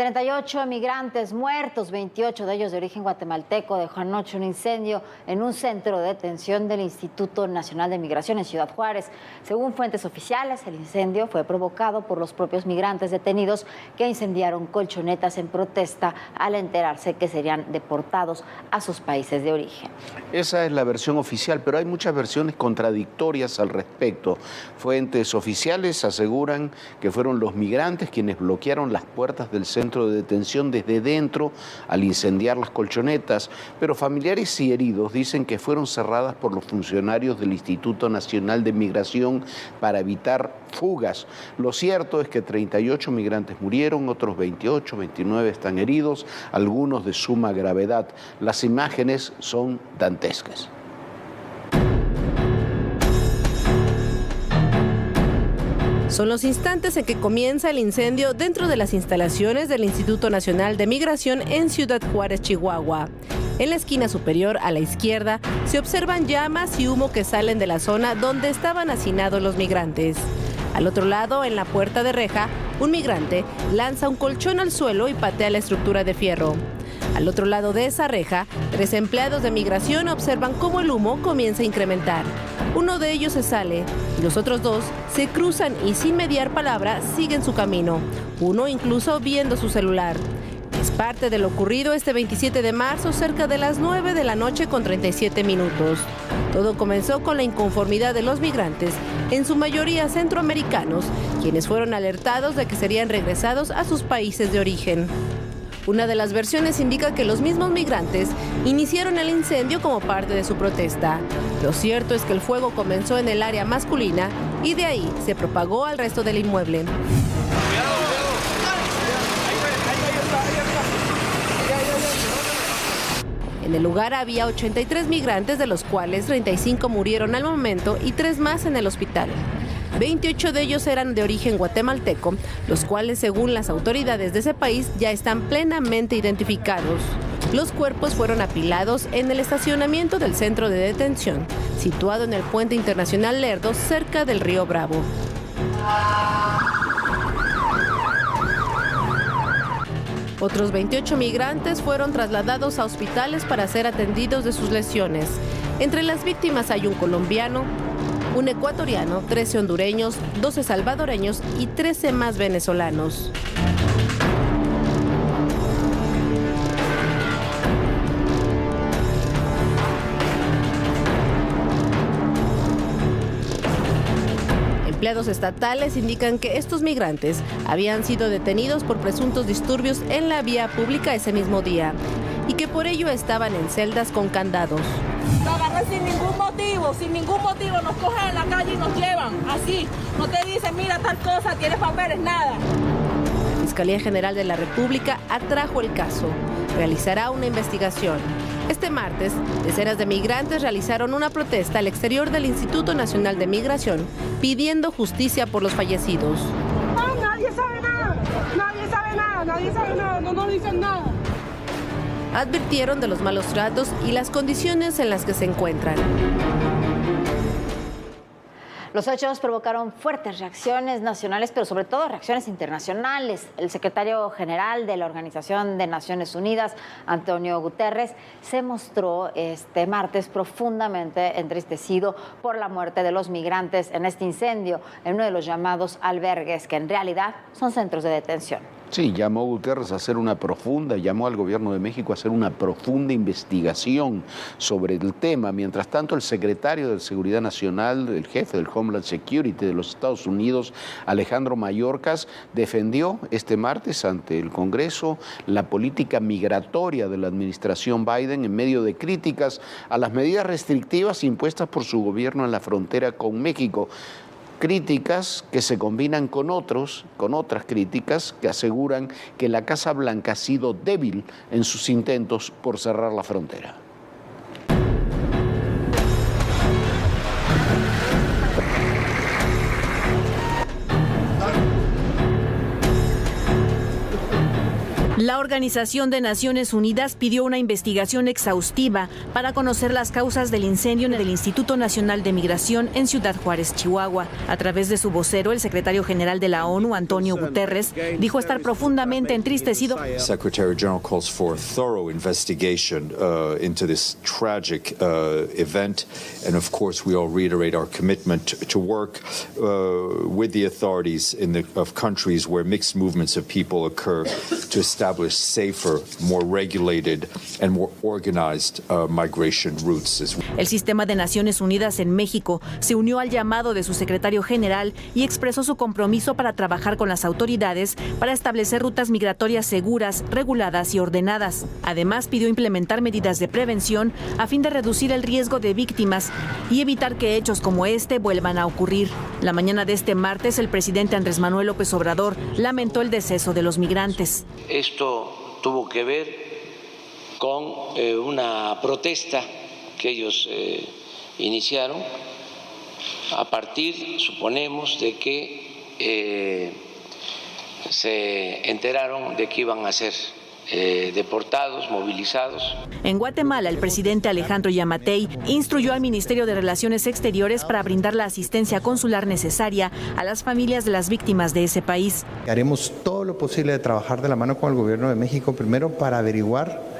38 migrantes muertos, 28 de ellos de origen guatemalteco, dejó anoche un incendio en un centro de detención del Instituto Nacional de Migración en Ciudad Juárez. Según fuentes oficiales, el incendio fue provocado por los propios migrantes detenidos que incendiaron colchonetas en protesta al enterarse que serían deportados a sus países de origen. Esa es la versión oficial, pero hay muchas versiones contradictorias al respecto. Fuentes oficiales aseguran que fueron los migrantes quienes bloquearon las puertas del centro de detención desde dentro al incendiar las colchonetas, pero familiares y heridos dicen que fueron cerradas por los funcionarios del Instituto Nacional de Migración para evitar fugas. Lo cierto es que 38 migrantes murieron, otros 28, 29 están heridos, algunos de suma gravedad. Las imágenes son dantescas. Son los instantes en que comienza el incendio dentro de las instalaciones del Instituto Nacional de Migración en Ciudad Juárez, Chihuahua. En la esquina superior a la izquierda se observan llamas y humo que salen de la zona donde estaban hacinados los migrantes. Al otro lado, en la puerta de reja, un migrante lanza un colchón al suelo y patea la estructura de fierro. Al otro lado de esa reja, 3 empleados de migración observan cómo el humo comienza a incrementar. Uno de ellos se sale y los otros 2 se cruzan y sin mediar palabra siguen su camino, uno incluso viendo su celular. Es parte de lo ocurrido este 27 de marzo cerca de las 9 de la noche con 37 minutos. Todo comenzó con la inconformidad de los migrantes, en su mayoría centroamericanos, quienes fueron alertados de que serían regresados a sus países de origen. Una de las versiones indica que los mismos migrantes iniciaron el incendio como parte de su protesta. Lo cierto es que el fuego comenzó en el área masculina y de ahí se propagó al resto del inmueble. En el lugar había 83 migrantes, de los cuales 35 murieron al momento y 3 más en el hospital. 28 de ellos eran de origen guatemalteco, los cuales, según las autoridades de ese país, ya están plenamente identificados. Los cuerpos fueron apilados en el estacionamiento del centro de detención, situado en el Puente Internacional Lerdo, cerca del río Bravo. Otros 28 migrantes fueron trasladados a hospitales para ser atendidos de sus lesiones. Entre las víctimas hay un colombiano, un ecuatoriano, 13 hondureños, 12 salvadoreños y 13 más venezolanos. Empleados estatales indican que estos migrantes habían sido detenidos por presuntos disturbios en la vía pública ese mismo día y que por ello estaban en celdas con candados. Nos agarran sin ningún motivo nos cogen en la calle y nos llevan así. No te dicen, mira tal cosa, tienes papeles, nada. La Fiscalía General de la República atrajo el caso, realizará una investigación. Este martes, decenas de migrantes realizaron una protesta al exterior del Instituto Nacional de Migración pidiendo justicia por los fallecidos. No, nadie sabe nada, no nos dicen nada. Advirtieron de los malos tratos y las condiciones en las que se encuentran. Los hechos provocaron fuertes reacciones nacionales, pero sobre todo reacciones internacionales. El secretario general de la Organización de Naciones Unidas, Antonio Guterres, se mostró este martes profundamente entristecido por la muerte de los migrantes en este incendio en uno de los llamados albergues, que en realidad son centros de detención. Sí, llamó Guterres llamó al gobierno de México a hacer una profunda investigación sobre el tema. Mientras tanto, el secretario de Seguridad Nacional, el jefe del Homeland Security de los Estados Unidos, Alejandro Mayorkas, defendió este martes ante el Congreso la política migratoria de la administración Biden en medio de críticas a las medidas restrictivas impuestas por su gobierno en la frontera con México. Críticas que se combinan con otras críticas que aseguran que la Casa Blanca ha sido débil en sus intentos por cerrar la frontera. La Organización de Naciones Unidas pidió una investigación exhaustiva para conocer las causas del incendio en el Instituto Nacional de Migración en Ciudad Juárez, Chihuahua. A través de su vocero, el secretario general de la ONU, Antonio Guterres, dijo estar profundamente entristecido. Secretary General calls for a thorough investigation into this tragic event, and of course we all reiterate our commitment to work with the authorities of countries where mixed movements of people occur to establish safer, more regulated and more organized migration routes. El Sistema de Naciones Unidas en México se unió al llamado de su secretario general y expresó su compromiso para trabajar con las autoridades para establecer rutas migratorias seguras, reguladas y ordenadas. Además, pidió implementar medidas de prevención a fin de reducir el riesgo de víctimas y evitar que hechos como este vuelvan a ocurrir. La mañana de este martes, el presidente Andrés Manuel López Obrador lamentó el deceso de los migrantes. Esto tuvo que ver con una protesta que ellos iniciaron a partir, suponemos, de que se enteraron de que iban a ser deportados, movilizados. En Guatemala, el presidente Alejandro Yamatei instruyó al Ministerio de Relaciones Exteriores para brindar la asistencia consular necesaria a las familias de las víctimas de ese país. Haremos todo lo posible de trabajar de la mano con el gobierno de México, primero para averiguar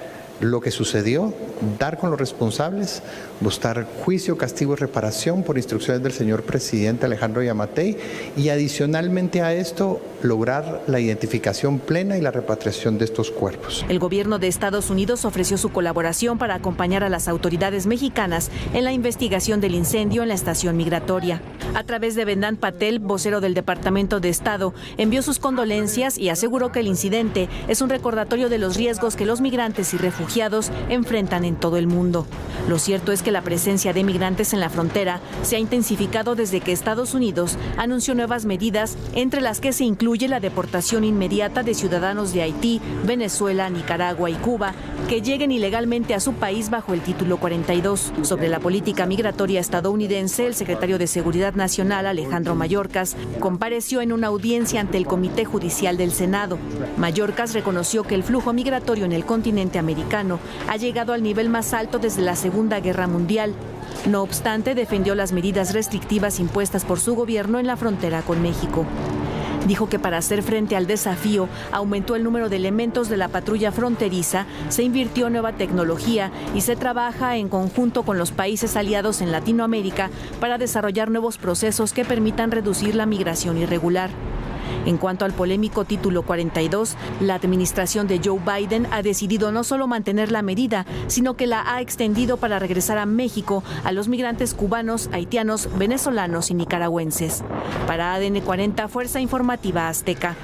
lo que sucedió, dar con los responsables, buscar juicio, castigo y reparación por instrucciones del señor presidente Alejandro Yamatei y adicionalmente a esto lograr la identificación plena y la repatriación de estos cuerpos. El gobierno de Estados Unidos ofreció su colaboración para acompañar a las autoridades mexicanas en la investigación del incendio en la estación migratoria. A través de Vedant Patel, vocero del Departamento de Estado, envió sus condolencias y aseguró que el incidente es un recordatorio de los riesgos que los migrantes y refugiados enfrentan en todo el mundo. Lo cierto es que la presencia de migrantes en la frontera se ha intensificado desde que Estados Unidos anunció nuevas medidas, entre las que se incluye la deportación inmediata de ciudadanos de Haití, Venezuela, Nicaragua y Cuba que lleguen ilegalmente a su país bajo el Título 42. Sobre la política migratoria estadounidense, el secretario de Seguridad Nacional, Alejandro Mayorkas, compareció en una audiencia ante el Comité Judicial del Senado. Mayorkas reconoció que el flujo migratorio en el continente americano ha llegado al nivel más alto desde la Segunda Guerra Mundial. No obstante, defendió las medidas restrictivas impuestas por su gobierno en la frontera con México. Dijo que para hacer frente al desafío aumentó el número de elementos de la patrulla fronteriza, se invirtió en nueva tecnología y se trabaja en conjunto con los países aliados en Latinoamérica para desarrollar nuevos procesos que permitan reducir la migración irregular. En cuanto al polémico Título 42, la administración de Joe Biden ha decidido no solo mantener la medida, sino que la ha extendido para regresar a México a los migrantes cubanos, haitianos, venezolanos y nicaragüenses. Para ADN 40, Fuerza Informativa Azteca.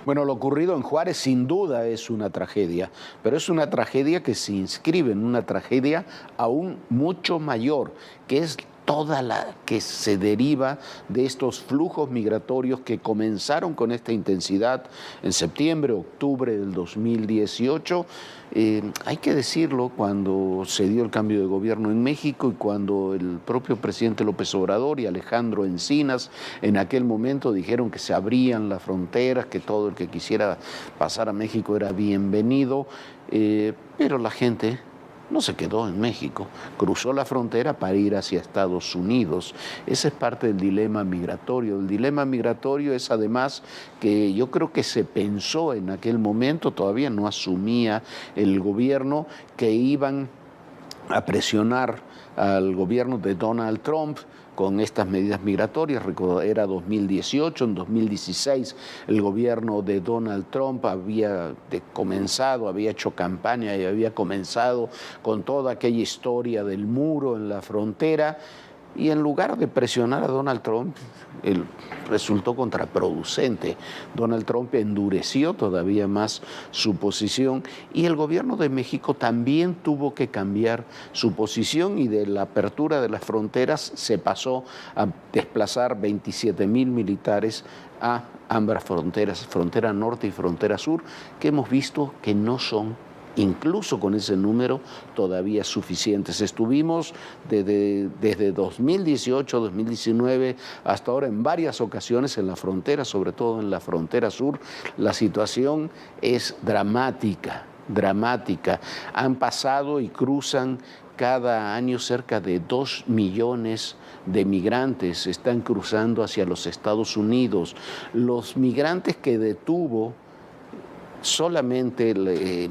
Bueno, lo ocurrido en Juárez sin duda es una tragedia, pero es una tragedia que se inscribe en una tragedia aún mucho mayor, que es toda la que se deriva de estos flujos migratorios que comenzaron con esta intensidad en septiembre, octubre del 2018. Hay que decirlo, cuando se dio el cambio de gobierno en México y cuando el propio presidente López Obrador y Alejandro Encinas en aquel momento dijeron que se abrían las fronteras, que todo el que quisiera pasar a México era bienvenido, pero la gente no se quedó en México, cruzó la frontera para ir hacia Estados Unidos. Ese es parte del dilema migratorio. El dilema migratorio es además que yo creo que se pensó en aquel momento, todavía no asumía el gobierno, que iban a presionar al gobierno de Donald Trump con estas medidas migratorias. Era 2018, en 2016 el gobierno de Donald Trump había hecho campaña y había comenzado con toda aquella historia del muro en la frontera. Y en lugar de presionar a Donald Trump, resultó contraproducente. Donald Trump endureció todavía más su posición y el gobierno de México también tuvo que cambiar su posición y de la apertura de las fronteras se pasó a desplazar 27,000 militares a ambas fronteras, frontera norte y frontera sur, que hemos visto que no son incluso con ese número, todavía suficientes. Estuvimos desde 2018, 2019, hasta ahora en varias ocasiones en la frontera, sobre todo en la frontera sur. La situación es dramática. Han pasado y cruzan cada año cerca de 2 millones de migrantes, están cruzando hacia los Estados Unidos. Los migrantes que detuvo solamente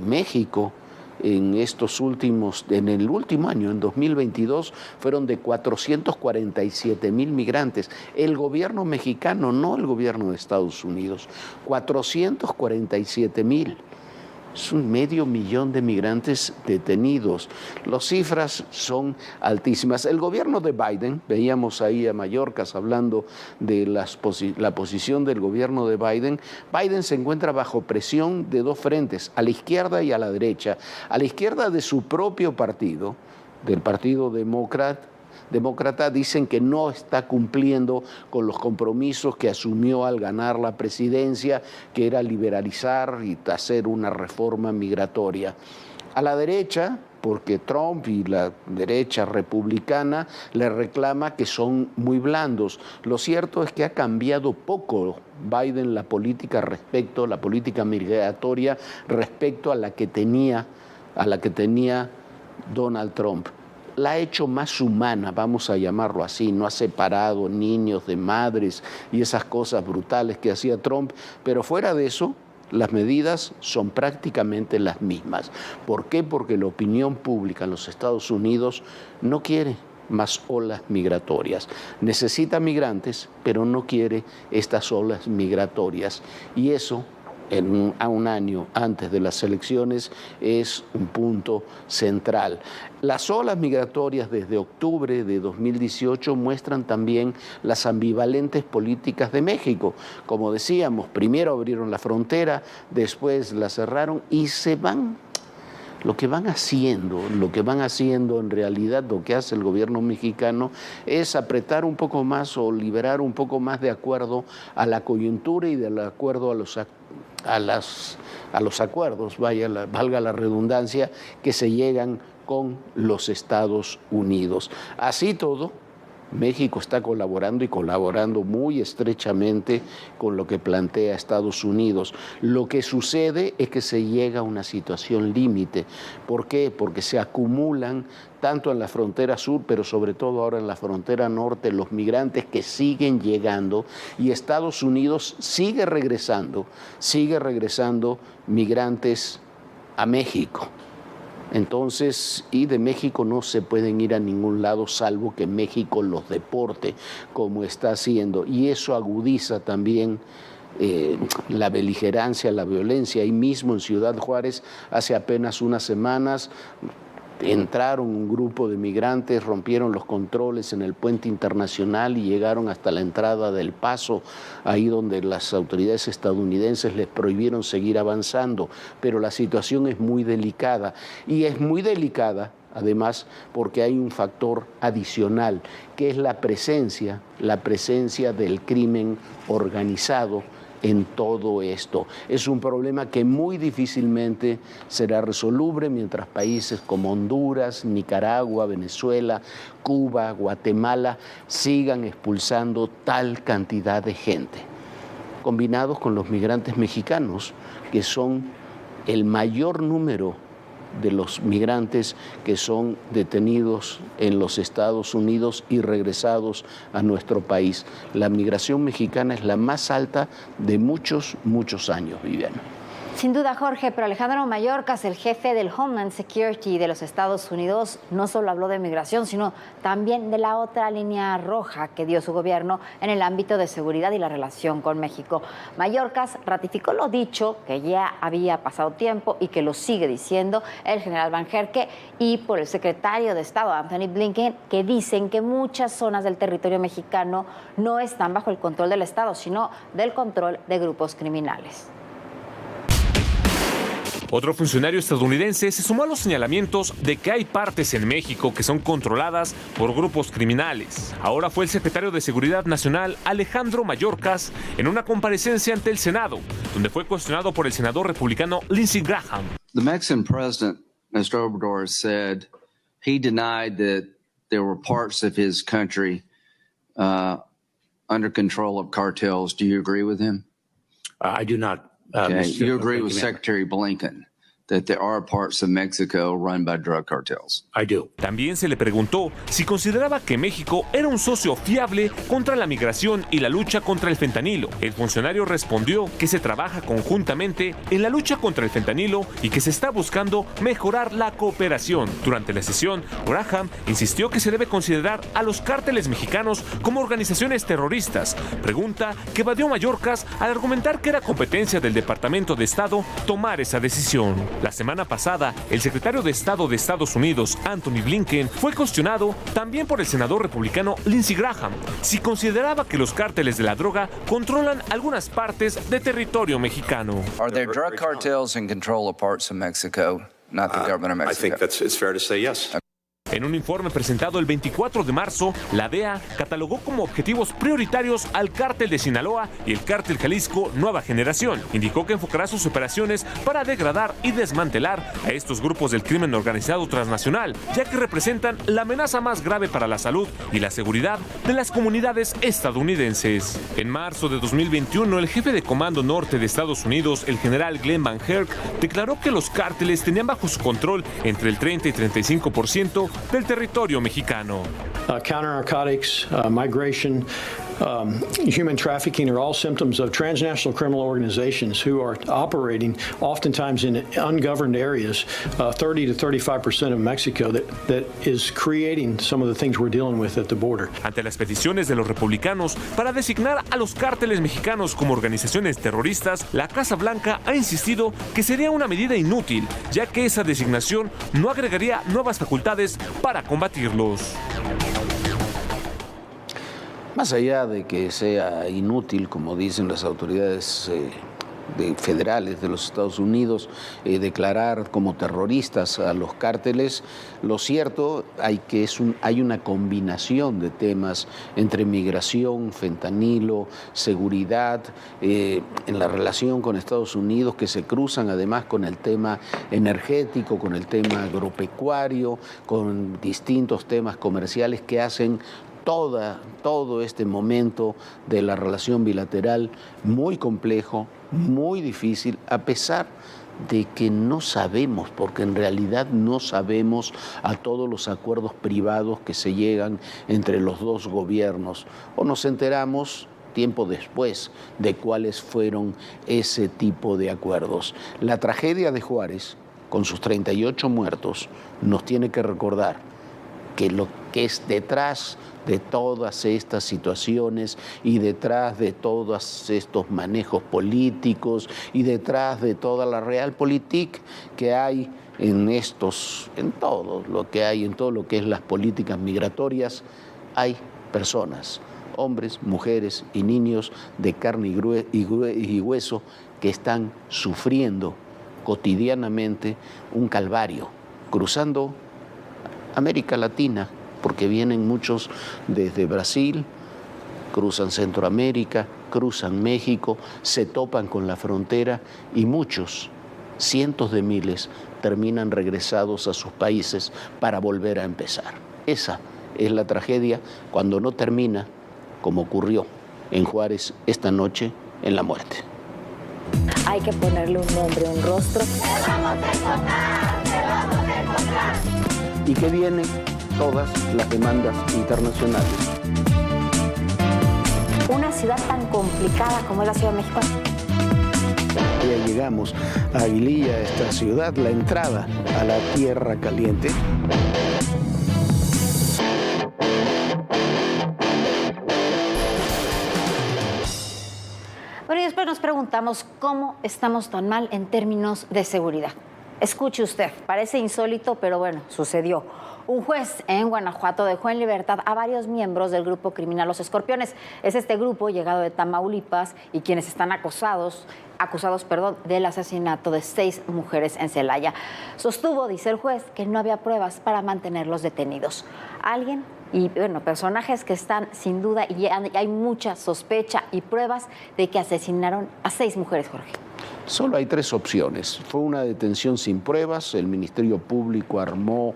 México en el último año, en 2022, fueron de 447,000 migrantes. El gobierno mexicano, no el gobierno de Estados Unidos, 447,000. Es 500,000 de migrantes detenidos. Las cifras son altísimas. El gobierno de Biden, veíamos ahí a Mayorkas hablando de la posición del gobierno de Biden. Biden se encuentra bajo presión de 2 frentes, a la izquierda y a la derecha. A la izquierda de su propio partido, del Partido Demócrata, dicen que no está cumpliendo con los compromisos que asumió al ganar la presidencia, que era liberalizar y hacer una reforma migratoria. A la derecha, porque Trump y la derecha republicana le reclama que son muy blandos. Lo cierto es que ha cambiado poco Biden la política migratoria respecto a la que tenía Donald Trump. La ha hecho más humana, vamos a llamarlo así, no ha separado niños de madres y esas cosas brutales que hacía Trump, pero fuera de eso, las medidas son prácticamente las mismas. ¿Por qué? Porque la opinión pública en los Estados Unidos no quiere más olas migratorias. Necesita migrantes, pero no quiere estas olas migratorias. Y eso, a un año antes de las elecciones, es un punto central. Las olas migratorias desde octubre de 2018 muestran también las ambivalentes políticas de México. Como decíamos, primero abrieron la frontera, después la cerraron y se van. Lo que van haciendo en realidad, lo que hace el gobierno mexicano es apretar un poco más o liberar un poco más de acuerdo a la coyuntura y de acuerdo a los acuerdos, valga la redundancia, que se llegan con los Estados Unidos. Así todo, México está colaborando muy estrechamente con lo que plantea Estados Unidos. Lo que sucede es que se llega a una situación límite. ¿Por qué? Porque se acumulan tanto en la frontera sur, pero sobre todo ahora en la frontera norte, los migrantes que siguen llegando, y Estados Unidos sigue regresando migrantes a México. Entonces, y de México no se pueden ir a ningún lado salvo que México los deporte, como está haciendo. Y eso agudiza también la beligerancia, la violencia. Ahí mismo en Ciudad Juárez, hace apenas unas semanas, entraron un grupo de migrantes, rompieron los controles en el puente internacional y llegaron hasta la entrada del Paso, ahí donde las autoridades estadounidenses les prohibieron seguir avanzando. Pero la situación es muy delicada, y es muy delicada además porque hay un factor adicional, que es la presencia del crimen organizado en todo esto. Es un problema que muy difícilmente será resoluble mientras países como Honduras, Nicaragua, Venezuela, Cuba, Guatemala sigan expulsando tal cantidad de gente, combinados con los migrantes mexicanos, que son el mayor número de los migrantes que son detenidos en los Estados Unidos y regresados a nuestro país. La migración mexicana es la más alta de muchos años, Viviana. Sin duda, Jorge, pero Alejandro Mayorkas, el jefe del Homeland Security de los Estados Unidos, no solo habló de migración, sino también de la otra línea roja que dio su gobierno en el ámbito de seguridad y la relación con México. Mayorkas ratificó lo dicho, que ya había pasado tiempo y que lo sigue diciendo el general Van Herke y por el secretario de Estado, Anthony Blinken, que dicen que muchas zonas del territorio mexicano no están bajo el control del Estado, sino del control de grupos criminales. Otro funcionario estadounidense se sumó a los señalamientos de que hay partes en México que son controladas por grupos criminales. Ahora fue el secretario de Seguridad Nacional, Alejandro Mayorkas, en una comparecencia ante el Senado, donde fue cuestionado por el senador republicano Lindsey Graham. The Mexican president, Mr. Obrador, said he denied that there were parts of his country under control of cartels. Do you agree with him? I do not. Okay. You agree with Secretary Blinken that there are parts of Mexico run by drug cartels? I do. También se le preguntó si consideraba que México era un socio fiable contra la migración y la lucha contra el fentanilo. El funcionario respondió que se trabaja conjuntamente en la lucha contra el fentanilo y que se está buscando mejorar la cooperación. Durante la sesión, Graham insistió que se debe considerar a los cárteles mexicanos como organizaciones terroristas, pregunta que evadió Mayorkas al argumentar que era competencia del Departamento de Estado tomar esa decisión. La semana pasada, el secretario de Estado de Estados Unidos, Anthony Blinken, fue cuestionado también por el senador republicano Lindsey Graham si consideraba que los cárteles de la droga controlan algunas partes de territorio mexicano. Are there drug cartels in control of parts of Mexico, not the government of Mexico? I think it's fair to say yes. En un informe presentado el 24 de marzo, la DEA catalogó como objetivos prioritarios al cártel de Sinaloa y el cártel Jalisco Nueva Generación. Indicó que enfocará sus operaciones para degradar y desmantelar a estos grupos del crimen organizado transnacional, ya que representan la amenaza más grave para la salud y la seguridad de las comunidades estadounidenses. En marzo de 2021, el jefe de Comando Norte de Estados Unidos, el general Glenn Van Herk, declaró que los cárteles tenían bajo su control entre el 30 y 35% del territorio mexicano. Counter-narcotics, migration, human trafficking are all symptoms of transnational criminal organizations who are operating oftentimes in ungoverned areas, 30 to 35% of Mexico, that is creating some of the things we're dealing with at the border. Ante las peticiones de los republicanos para designar a los cárteles mexicanos como organizaciones terroristas, la Casa Blanca ha insistido que sería una medida inútil, ya que esa designación no agregaría nuevas facultades para combatirlos. Más allá de que sea inútil, como dicen las autoridades federales de los Estados Unidos, declarar como terroristas a los cárteles, lo cierto hay una combinación de temas entre migración, fentanilo, seguridad, en la relación con Estados Unidos, que se cruzan además con el tema energético, con el tema agropecuario, con distintos temas comerciales que hacen todo este momento de la relación bilateral muy complejo, muy difícil, a pesar de que no sabemos, porque en realidad no sabemos a todos los acuerdos privados que se llegan entre los dos gobiernos, o nos enteramos tiempo después de cuáles fueron ese tipo de acuerdos. La tragedia de Juárez, con sus 38 muertos, nos tiene que recordar que lo que es detrás de todas estas situaciones y detrás de todos estos manejos políticos y detrás de toda la realpolitik que hay en todo lo que es las políticas migratorias, hay personas, hombres, mujeres y niños de carne y hueso que están sufriendo cotidianamente un calvario, cruzando América Latina, porque vienen muchos desde Brasil, cruzan Centroamérica, cruzan México, se topan con la frontera y muchos, cientos de miles, terminan regresados a sus países para volver a empezar. Esa es la tragedia cuando no termina, como ocurrió en Juárez esta noche, en la muerte. Hay que ponerle un nombre, un rostro. Y que vienen todas las demandas internacionales. Una ciudad tan complicada como es la Ciudad de México. Ya llegamos a Aguililla, esta ciudad, la entrada a la Tierra Caliente. Bueno, y después nos preguntamos cómo estamos tan mal en términos de seguridad. Escuche usted, parece insólito, pero bueno, sucedió. Un juez en Guanajuato dejó en libertad a varios miembros del grupo criminal Los Escorpiones. Es este grupo llegado de Tamaulipas y quienes están acusados del asesinato de 6 mujeres en Celaya. Sostuvo, dice el juez, que no había pruebas para mantenerlos detenidos. Personajes que están sin duda y hay mucha sospecha y pruebas de que asesinaron a 6 mujeres, Jorge. Solo hay tres opciones. Fue una detención sin pruebas, el Ministerio Público armó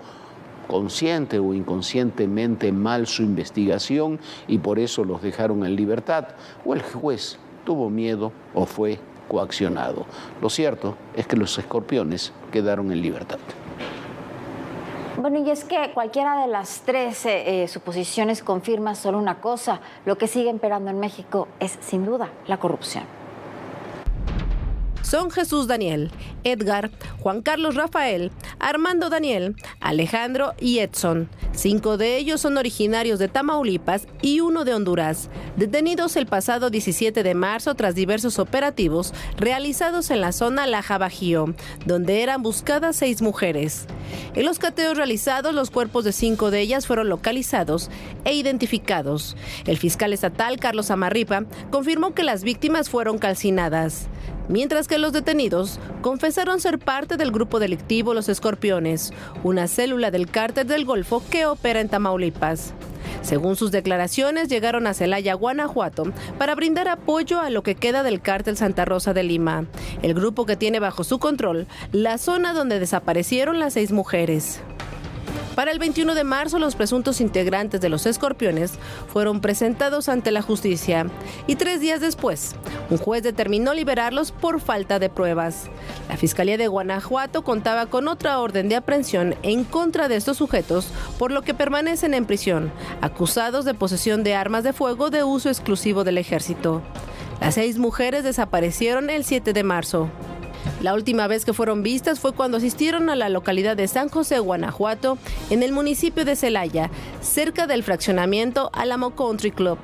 consciente o inconscientemente mal su investigación y por eso los dejaron en libertad, o el juez tuvo miedo o fue coaccionado. Lo cierto es que los escorpiones quedaron en libertad. Bueno, y es que cualquiera de las tres suposiciones confirma solo una cosa: lo que sigue imperando en México es sin duda la corrupción. Son Jesús Daniel, Edgar, Juan Carlos Rafael, Armando Daniel, Alejandro y Edson. 5 de ellos son originarios de Tamaulipas y 1 de Honduras, detenidos el pasado 17 de marzo tras diversos operativos realizados en la zona Laja Bajío, donde eran buscadas 6 mujeres. En los cateos realizados, los cuerpos de 5 de ellas fueron localizados e identificados. El fiscal estatal, Carlos Amarripa, confirmó que las víctimas fueron calcinadas, mientras que los detenidos confesaron ser parte del grupo delictivo Los Escorpiones, una célula del Cártel del Golfo que opera en Tamaulipas. Según sus declaraciones, llegaron a Celaya, Guanajuato, para brindar apoyo a lo que queda del Cártel Santa Rosa de Lima, el grupo que tiene bajo su control la zona donde desaparecieron las 6 mujeres. Para el 21 de marzo, los presuntos integrantes de Los Escorpiones fueron presentados ante la justicia y 3 días después, un juez determinó liberarlos por falta de pruebas. La Fiscalía de Guanajuato contaba con otra orden de aprehensión en contra de estos sujetos, por lo que permanecen en prisión, acusados de posesión de armas de fuego de uso exclusivo del ejército. Las 6 mujeres desaparecieron el 7 de marzo. La última vez que fueron vistas fue cuando asistieron a la localidad de San José, Guanajuato, en el municipio de Celaya, cerca del fraccionamiento Álamo Country Club.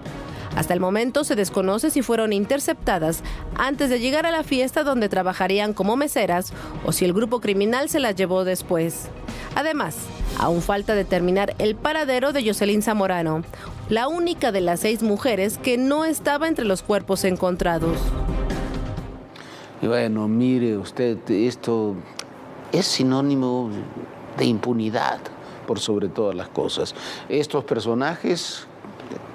Hasta el momento se desconoce si fueron interceptadas antes de llegar a la fiesta donde trabajarían como meseras o si el grupo criminal se las llevó después. Además, aún falta determinar el paradero de Yoselín Zamorano, la única de las 6 mujeres que no estaba entre los cuerpos encontrados. Y bueno, mire usted, esto es sinónimo de impunidad por sobre todas las cosas. Estos personajes,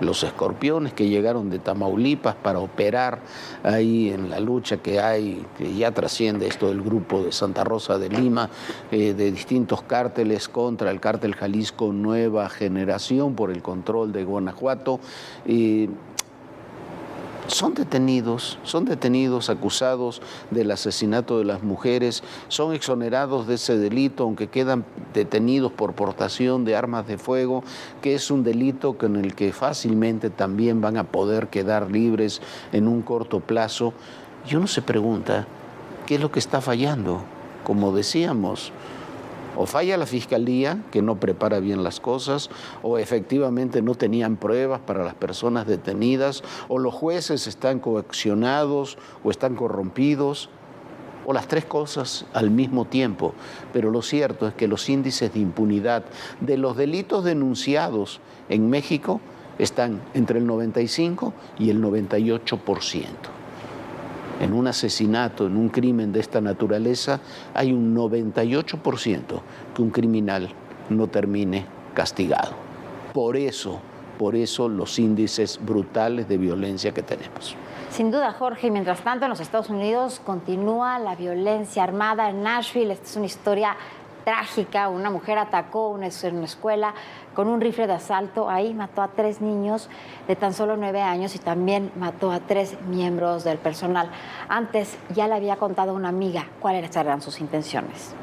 los escorpiones que llegaron de Tamaulipas para operar ahí en la lucha que hay, que ya trasciende esto del grupo de Santa Rosa de Lima, de distintos cárteles contra el cártel Jalisco Nueva Generación por el control de Guanajuato, son detenidos acusados del asesinato de las mujeres, son exonerados de ese delito, aunque quedan detenidos por portación de armas de fuego, que es un delito con el que fácilmente también van a poder quedar libres en un corto plazo. Y uno se pregunta, ¿qué es lo que está fallando? Como decíamos, o falla la Fiscalía, que no prepara bien las cosas, o efectivamente no tenían pruebas para las personas detenidas, o los jueces están coaccionados o están corrompidos, o las 3 cosas al mismo tiempo. Pero lo cierto es que los índices de impunidad de los delitos denunciados en México están entre el 95 y el 98%. En un asesinato, en un crimen de esta naturaleza, hay un 98% que un criminal no termine castigado. Por eso los índices brutales de violencia que tenemos. Sin duda, Jorge, y mientras tanto en los Estados Unidos continúa la violencia armada en Nashville. Esta es una historia trágica. Una mujer atacó en una escuela con un rifle de asalto. Ahí mató a 3 niños de tan solo 9 años y también mató a 3 miembros del personal. Antes ya le había contado a una amiga cuáles eran sus intenciones.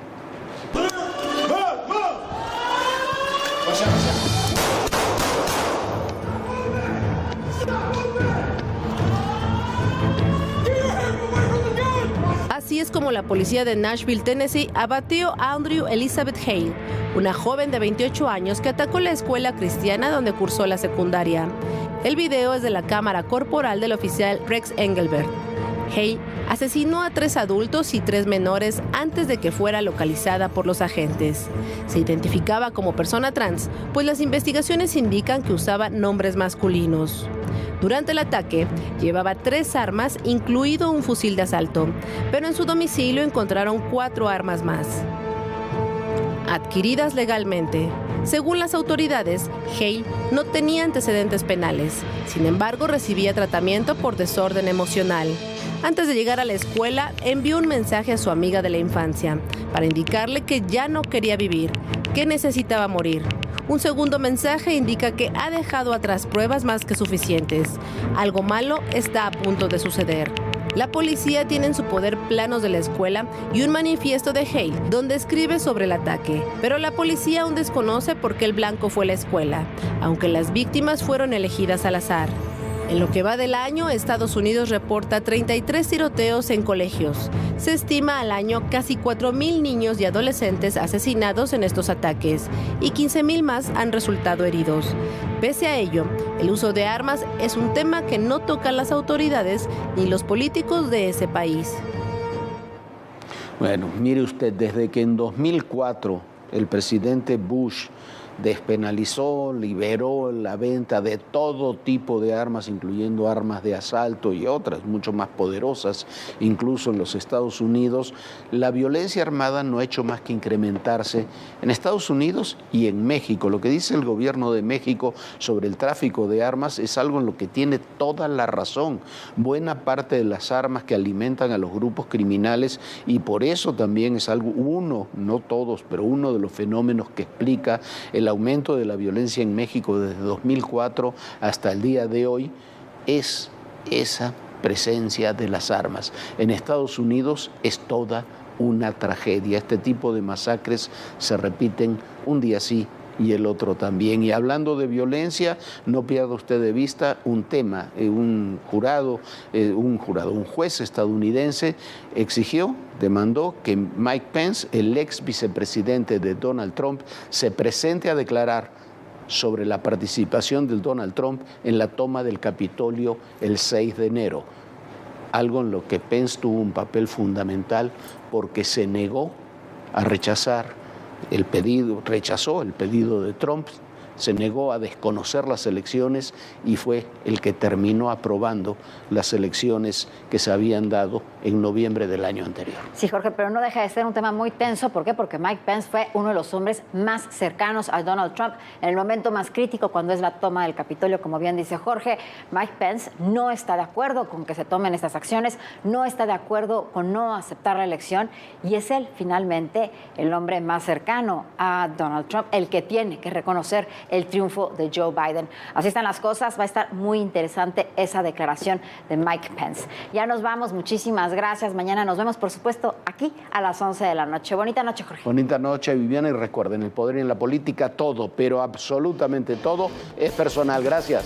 Así es como la policía de Nashville, Tennessee, abatió a Andrew Elizabeth Hale, una joven de 28 años que atacó la escuela cristiana donde cursó la secundaria. El video es de la cámara corporal del oficial Rex Engelbert. Hale asesinó a 3 adultos y 3 menores antes de que fuera localizada por los agentes. Se identificaba como persona trans, pues las investigaciones indican que usaba nombres masculinos. Durante el ataque, llevaba 3 armas, incluido un fusil de asalto, pero en su domicilio encontraron 4 armas más, adquiridas legalmente. Según las autoridades, Hale no tenía antecedentes penales. Sin embargo, recibía tratamiento por desorden emocional. Antes de llegar a la escuela, envió un mensaje a su amiga de la infancia para indicarle que ya no quería vivir, que necesitaba morir. Un segundo mensaje indica que ha dejado atrás pruebas más que suficientes. Algo malo está a punto de suceder. La policía tiene en su poder planos de la escuela y un manifiesto de Hale, donde escribe sobre el ataque. Pero la policía aún desconoce por qué el blanco fue la escuela, aunque las víctimas fueron elegidas al azar. En lo que va del año, Estados Unidos reporta 33 tiroteos en colegios. Se estima al año casi 4,000 niños y adolescentes asesinados en estos ataques y 15,000 más han resultado heridos. Pese a ello, el uso de armas es un tema que no tocan las autoridades ni los políticos de ese país. Bueno, mire usted, desde que en 2004 el presidente Bush despenalizó, liberó la venta de todo tipo de armas, incluyendo armas de asalto y otras mucho más poderosas, incluso en los Estados Unidos, la violencia armada no ha hecho más que incrementarse en Estados Unidos y en México. Lo que dice el gobierno de México sobre el tráfico de armas es algo en lo que tiene toda la razón. Buena parte de las armas que alimentan a los grupos criminales, y por eso también es algo, no todos, pero uno de los fenómenos que explica el aumento de la violencia en México desde 2004 hasta el día de hoy, es esa presencia de las armas. En Estados Unidos es toda una tragedia. Este tipo de masacres se repiten un día sí y el otro también. Y hablando de violencia, no pierda usted de vista un tema. Un juez estadounidense demandó que Mike Pence, el ex vicepresidente de Donald Trump, se presente a declarar sobre la participación de Donald Trump en la toma del Capitolio el 6 de enero. Algo en lo que Pence tuvo un papel fundamental porque se negó a rechazó el pedido de Trump, se negó a desconocer las elecciones y fue el que terminó aprobando las elecciones que se habían dado en noviembre del año anterior. Sí, Jorge, pero no deja de ser un tema muy tenso. ¿Por qué? Porque Mike Pence fue uno de los hombres más cercanos a Donald Trump en el momento más crítico, cuando es la toma del Capitolio, como bien dice Jorge. Mike Pence no está de acuerdo con que se tomen estas acciones, no está de acuerdo con no aceptar la elección, y es él finalmente el hombre más cercano a Donald Trump, el que tiene que reconocer el triunfo de Joe Biden. Así están las cosas. Va a estar muy interesante esa declaración de Mike Pence. Ya nos vamos. Muchísimas gracias. Mañana nos vemos, por supuesto, aquí a las 11 de la noche. Bonita noche, Jorge. Bonita noche, Viviana. Y recuerden, el poder y en la política, todo, pero absolutamente todo, es personal. Gracias.